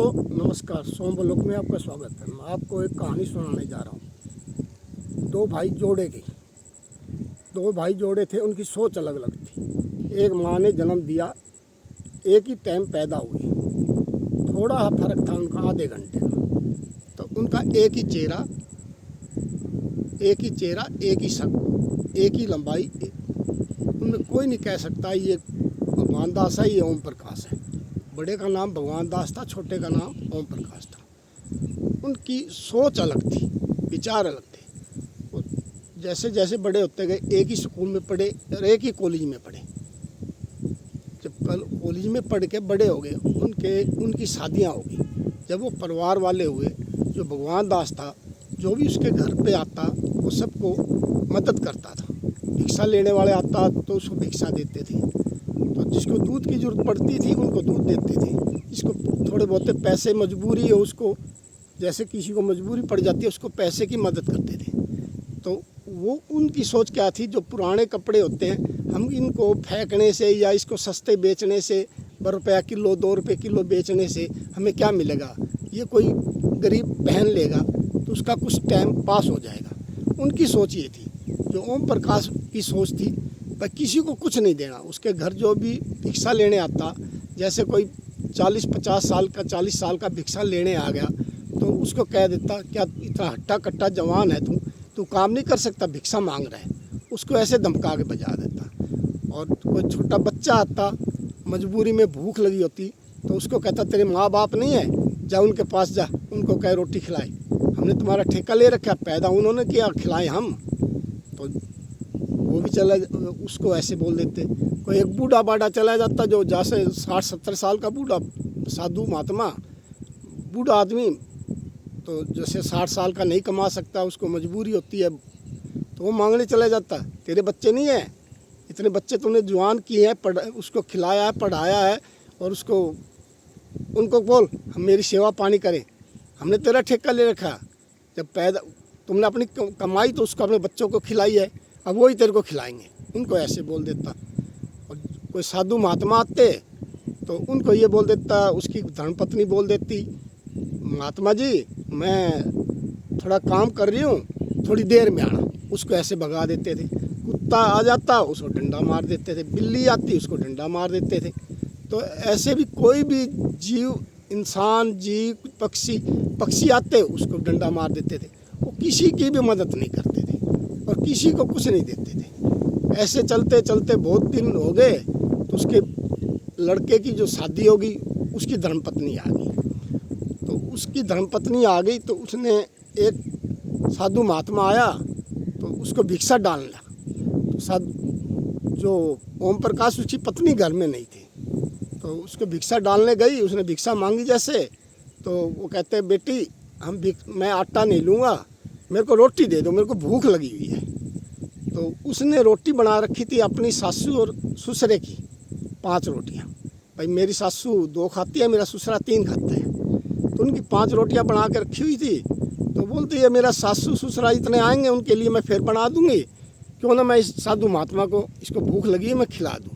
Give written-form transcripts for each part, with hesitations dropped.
दोस्तों नमस्कार। सोमबलोक में आपका स्वागत है। मैं आपको एक कहानी सुनाने जा रहा हूँ। दो भाई जोड़े थे। उनकी सोच अलग अलग थी। एक माँ ने जन्म दिया, एक ही टाइम पैदा हुई। थोड़ा फर्क था उनका, आधे घंटे का। तो उनका एक ही चेहरा, एक ही शक्ल, एक ही लंबाई। उनमें कोई नहीं कह सकता ये भगवान दास है, ये ओम प्रकाश है। बड़े का नाम भगवान दास था, छोटे का नाम ओम प्रकाश था। उनकी सोच अलग थी, विचार अलग थे। जैसे जैसे बड़े होते गए, एक ही स्कूल में पढ़े और एक ही कॉलेज में पढ़े। जब कल कॉलेज में पढ़ के बड़े हो गए, उनकी शादियां हो गई। जब वो परिवार वाले हुए, जो भगवान दास था, जो भी उसके घर पे आता वो सबको मदद करता था। भिक्षा लेने वाले आता तो उसको भिक्षा देते थे। तो जिसको दूध की ज़रूरत पड़ती थी उनको दूध देते थे। जिसको थोड़े बहुत पैसे मजबूरी हो, उसको जैसे किसी को मजबूरी पड़ जाती है उसको पैसे की मदद करते थे। तो वो उनकी सोच क्या थी, जो पुराने कपड़े होते हैं हम इनको फेंकने से या इसको सस्ते बेचने से, ₹1 किलो 2 रुपये किलो बेचने से हमें क्या मिलेगा, ये कोई गरीब पहन लेगा तो उसका कुछ टाइम पास हो जाएगा। उनकी सोच ये थी। जो ओम प्रकाश की सोच थी, पर किसी को कुछ नहीं देना। उसके घर जो भी भिक्षा लेने आता, जैसे कोई 40 साल का भिक्षा लेने आ गया तो उसको कह देता, क्या इतना हट्टा कट्टा जवान है तू काम नहीं कर सकता, भिक्षा मांग रहा है। उसको ऐसे धमका के बजा देता। और कोई छोटा बच्चा आता, मजबूरी में भूख लगी होती, तो उसको कहता तेरे माँ बाप नहीं है, जा उनके पास जा, उनको कह रोटी खिलाए। हमने तुम्हारा ठेका ले रखा, पैदा उन्होंने किया, खिलाए हम। तो वो भी उसको ऐसे बोल देते। कोई एक बूढ़ा बाड़ा चला जाता, जो जैसे 60-70 साल का बूढ़ा साधु महात्मा बूढ़ा आदमी, तो जैसे 60 साल का नहीं कमा सकता, उसको मजबूरी होती है, तो वो मांगने चला जाता। तेरे बच्चे नहीं हैं, इतने बच्चे तूने जवान किए हैं, उसको खिलाया है, पढ़ाया है, और उनको बोल हम मेरी सेवा पानी करें। हमने तेरा ठेका ले रखा, जब पैदा तुमने अपनी कमाई तो उसको अपने बच्चों को खिलाई है, अब वही तेरे को खिलाएंगे। उनको ऐसे बोल देता। और कोई साधु महात्मा आते तो उनको ये बोल देता, उसकी धर्मपत्नी बोल देती, महात्मा जी मैं थोड़ा काम कर रही हूँ, थोड़ी देर में आना। उसको ऐसे भगा देते थे। कुत्ता आ जाता, उसको डंडा मार देते थे। बिल्ली आती, उसको डंडा मार देते थे। तो ऐसे भी कोई भी जीव, इंसान, जीव, पक्षी आते, उसको डंडा मार देते थे। वो किसी की भी मदद नहीं करते थे और किसी को कुछ नहीं देते थे। ऐसे चलते चलते बहुत दिन हो गए, तो उसके लड़के की जो शादी होगी, उसकी धर्मपत्नी आ गई। तो उसकी धर्मपत्नी आ गई तो उसने, एक साधु महात्मा आया तो उसको भिक्षा डालना। तो जो ओम प्रकाश, उसकी पत्नी घर में नहीं थी, तो उसको भिक्षा डालने गई। उसने भिक्षा मांगी जैसे, तो वो कहते हैं बेटी मैं आटा नहीं लूँगा, मेरे को रोटी दे दो, मेरे को भूख लगी हुई है। तो उसने रोटी बना रखी थी अपनी सासू और ससुरे की, 5 रोटियां। भाई मेरी सासू 2 खाती है, मेरा ससुरा 3 खाता है। तो उनकी 5 रोटियां बना के रखी हुई थी। तो बोलती है मेरा सासू ससुरा इतने आएंगे, उनके लिए मैं फिर बना दूँगी, क्यों ना मैं इस साधु महात्मा को, इसको भूख लगी है, मैं खिला दूँ।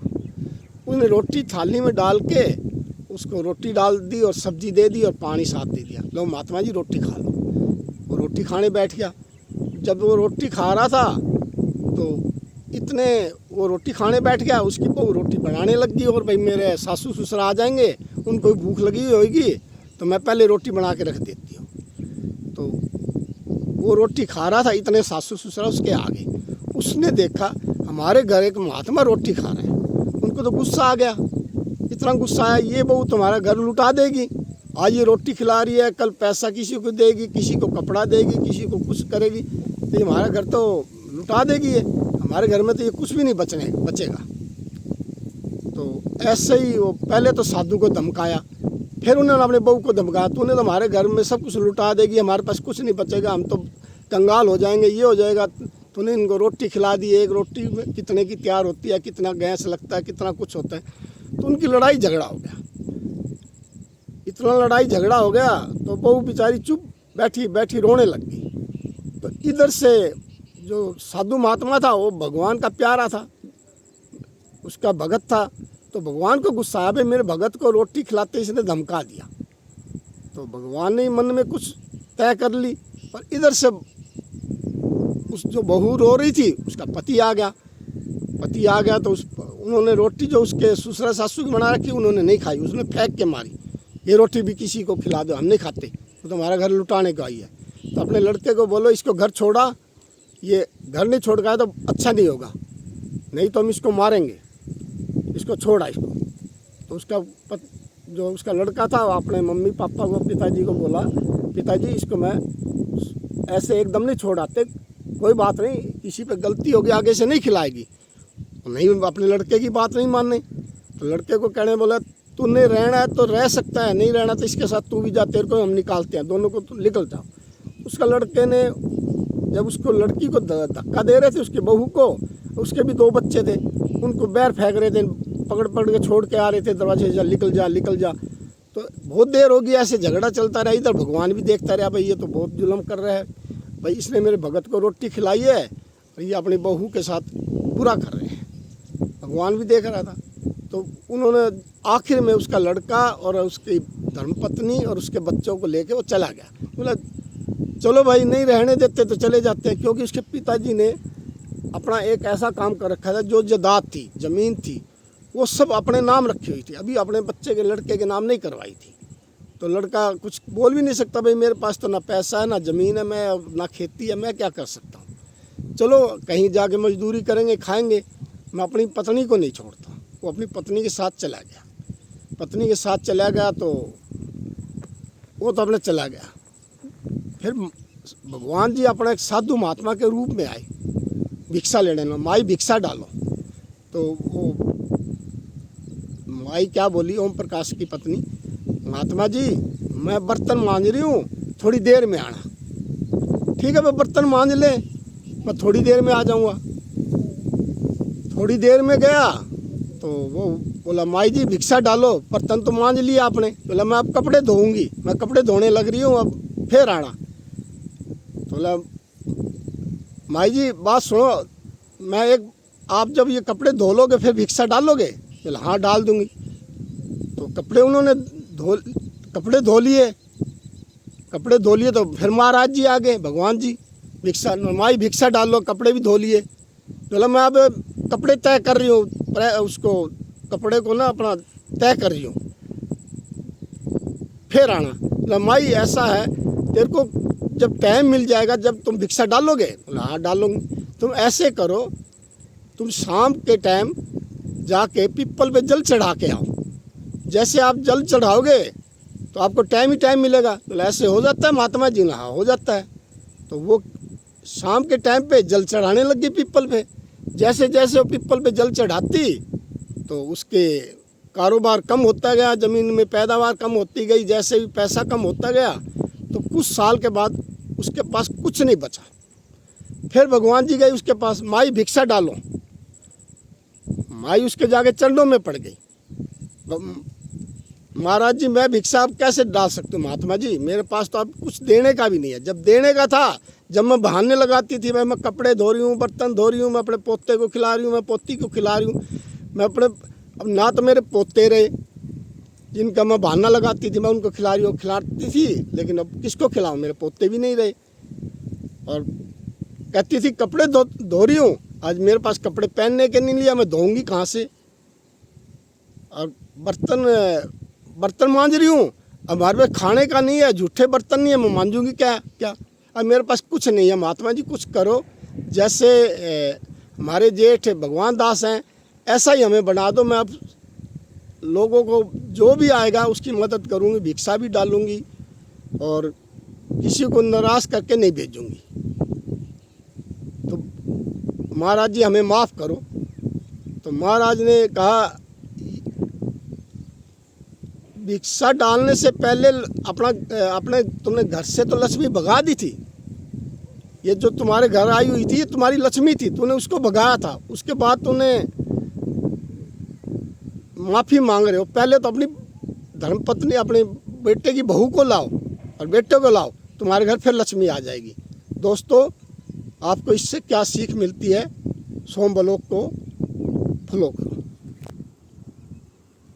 उसने रोटी थाली में डाल के उसको रोटी डाल दी और सब्जी दे दी और पानी साथ दे दिया, लो महात्मा जी रोटी खा लो। वो रोटी खाने बैठ गया। जब वो रोटी खा रहा था तो वो रोटी खाने बैठ गया, उसकी बहू रोटी बनाने लग गई। और भाई मेरे सासू ससुर आ जाएंगे, उनको भी भूख लगी होगी, तो मैं पहले रोटी बना के रख देती हूँ। तो वो रोटी खा रहा था, इतने सासू ससुर उसके आगे। उसने देखा हमारे घर एक महात्मा रोटी खा रहे हैं। उनको तो गुस्सा आ गया, इतना गुस्सा आया, ये बहू तुम्हारा घर लुटा देगी। आज ये रोटी खिला रही है, कल पैसा किसी को देगी, किसी को कपड़ा देगी, किसी को कुछ करेगी, तो हमारा घर तो लुटा देगी ये। हमारे घर में तो ये कुछ भी नहीं बचेगा। तो ऐसे ही वो पहले तो साधु को धमकाया, फिर उन्होंने अपने बहू को धमकाया, तूने तो हमारे घर में सब कुछ लुटा देगी, हमारे पास कुछ नहीं बचेगा, हम तो कंगाल हो जाएंगे, ये हो जाएगा। तूने इनको रोटी खिला दी, एक रोटी में कितने की तैयार होती है, कितना गैस लगता है, कितना कुछ होता है। तो उनकी लड़ाई झगड़ा हो गया। इतना लड़ाई झगड़ा हो गया तो बहू बेचारी चुप बैठी रोने लग गई। तो इधर से जो साधु महात्मा था, वो भगवान का प्यारा था, उसका भगत था। तो भगवान को गुस्सा आया, भाई मेरे भगत को रोटी खिलाते इसने धमका दिया। तो भगवान ने मन में कुछ तय कर ली। पर इधर से उस जो बहू रो रही थी उसका पति आ गया। पति आ गया तो उन्होंने रोटी जो उसके ससुर सासू की बना रखी उन्होंने नहीं खाई, उसने फेंक के मारी। ये रोटी भी किसी को खिला दो, हम नहीं खाते, तो तुम्हारा घर लुटाने को आई है। तो अपने लड़के को बोलो इसको घर छोड़ा, ये घर नहीं छोड़ गया तो अच्छा नहीं होगा, नहीं तो हम इसको मारेंगे, इसको छोड़ा इसको। तो उसका जो उसका लड़का था अपने मम्मी पापा को, पिताजी को बोला, पिताजी इसको मैं ऐसे एकदम नहीं छोड़ाते, कोई बात नहीं, किसी पे गलती होगी आगे से नहीं खिलाएगी। नहीं, अपने लड़के की बात नहीं मानने। तो लड़के को कहने बोला तू नहीं रहना है तो रह सकता है, नहीं रहना तो इसके साथ तू भी जा, तेरे को हम निकालते हैं, दोनों को तू निकल जाओ। उसका लड़के ने जब उसको लड़की को धक्का दे रहे थे, उसकी बहू को, उसके भी 2 बच्चे थे, उनको बैर फेंक रहे थे, पकड़ पकड़ के छोड़ के आ रहे थे दरवाजे से, निकल जा निकल जा। तो बहुत देर हो गई ऐसे झगड़ा चलता रहा। इधर भगवान भी देखता रहा, भाई ये तो बहुत जुल्म कर रहा है, भाई इसने मेरे भगत को रोटी खिलाई है और ये अपनी बहू के साथ बुरा कर रहे हैं। भगवान भी देख रहा था। तो उन्होंने आखिर में उसका लड़का और उसकी धर्मपत्नी और उसके बच्चों को लेके वो चला गया। बोला चलो भाई नहीं रहने देते तो चले जाते हैं, क्योंकि उसके पिताजी ने अपना एक ऐसा काम कर रखा था, जो जायदाद थी, ज़मीन थी, वो सब अपने नाम रखी हुई थी, अभी अपने बच्चे के लड़के के नाम नहीं करवाई थी। तो लड़का कुछ बोल भी नहीं सकता, भाई मेरे पास तो ना पैसा है ना ज़मीन है, मैं ना खेती है, मैं क्या कर सकता हूँ, चलो कहीं जाके मजदूरी करेंगे खाएंगे, मैं अपनी पत्नी को नहीं छोड़ता। वो अपनी पत्नी के साथ चला गया। पत्नी के साथ चला गया तो वो तो अपने चला गया। फिर भगवान जी अपना एक साधु महात्मा के रूप में आए भिक्षा लेने में, माई भिक्षा डालो। तो वो माई क्या बोली, ओम प्रकाश की पत्नी, महात्मा जी मैं बर्तन मांज रही हूँ, थोड़ी देर में आना। ठीक है, मैं बर्तन मांज ले, मैं थोड़ी देर में आ जाऊँगा। थोड़ी देर में गया तो वो बोला माई जी भिक्षा डालो, बर्तन तो मांज लिया आपने। बोला मैं अब कपड़े धोऊंगी, मैं कपड़े धोने लग रही हूँ, अब फिर आना। तो बोला माई जी बात सुनो, मैं एक आप जब ये कपड़े धो लोगे फिर भिक्षा डालोगे? बोला हाँ डाल दूंगी। तो कपड़े उन्होंने कपड़े धो लिए। कपड़े धो लिए तो फिर महाराज जी आ गए, भगवान जी भिक्षा, माई भिक्षा डाल लो, कपड़े भी धो लिए। बोला मैं अब कपड़े तय कर रही हूँ, उसको कपड़े को ना अपना तय कर रही हूँ, फिर आना। बोला माई ऐसा है, तेरे को जब टाइम मिल जाएगा जब तुम भिक्षा डालोगे? बोला हाँ डालूंगी। तुम ऐसे करो, तुम शाम के टाइम जाके पीपल पे जल चढ़ा के आओ, जैसे आप जल चढ़ाओगे तो आपको टाइम ही टाइम मिलेगा। बोला ऐसे हो जाता है महात्मा जी? हाँ हो जाता है। तो वो शाम के टाइम पे जल चढ़ाने लग गई पीपल पे। जैसे जैसे वो पीपल पे जल चढ़ाती तो उसके कारोबार कम होता गया, ज़मीन में पैदावार कम होती गई, जैसे भी पैसा कम होता गया तो कुछ साल के बाद उसके पास कुछ नहीं बचा। फिर भगवान जी गए उसके पास, माई भिक्षा डालो। माई उसके जाके चरणों में पड़ गई। महाराज जी मैं भिक्षा अब कैसे डाल सकती हूँ महात्मा जी, मेरे पास तो अब कुछ देने का भी नहीं है। जब देने का था, जब मैं बहाने लगाती थी, मैं कपड़े धो रही हूँ, बर्तन धो रही हूँ, मैं अपने पोते को खिला रही हूँ, मैं पोती को खिला रही हूँ, मैं अपने अब ना तो मेरे पोते रहे जिनका मैं बहाना लगाती थी, मैं उनको खिलाती थी, लेकिन अब किसको खिलाऊँ, मेरे पोते भी नहीं रहे। और कहती थी कपड़े धो रही हूँ, आज मेरे पास कपड़े पहनने के नहीं लिया, मैं धोऊंगी कहाँ से। और बर्तन मांज रही हूँ, अब हमारे पास खाने का नहीं है, झूठे बर्तन नहीं है, मैं मांजूंगी क्या। अब मेरे पास कुछ नहीं है, महात्मा जी कुछ करो, जैसे हमारे जेठ भगवान दास हैं ऐसा ही हमें बना दो। मैं अब लोगों को जो भी आएगा उसकी मदद करूँगी, भिक्षा भी डालूँगी और किसी को नाराज़ करके नहीं भेजूँगी। तो महाराज जी हमें माफ़ करो। तो महाराज ने कहा भिक्षा डालने से पहले अपने तुमने घर से तो लक्ष्मी भगा दी थी, ये जो तुम्हारे घर आई हुई थी ये तुम्हारी लक्ष्मी थी, तूने उसको भगाया था, उसके बाद तूने माफ़ी मांग रहे हो। पहले तो अपनी धर्मपत्नी अपने बेटे की बहू को लाओ और बेटे को लाओ, तुम्हारे घर फिर लक्ष्मी आ जाएगी। दोस्तों आपको इससे क्या सीख मिलती है, सोमबलोक को फॉलो करो।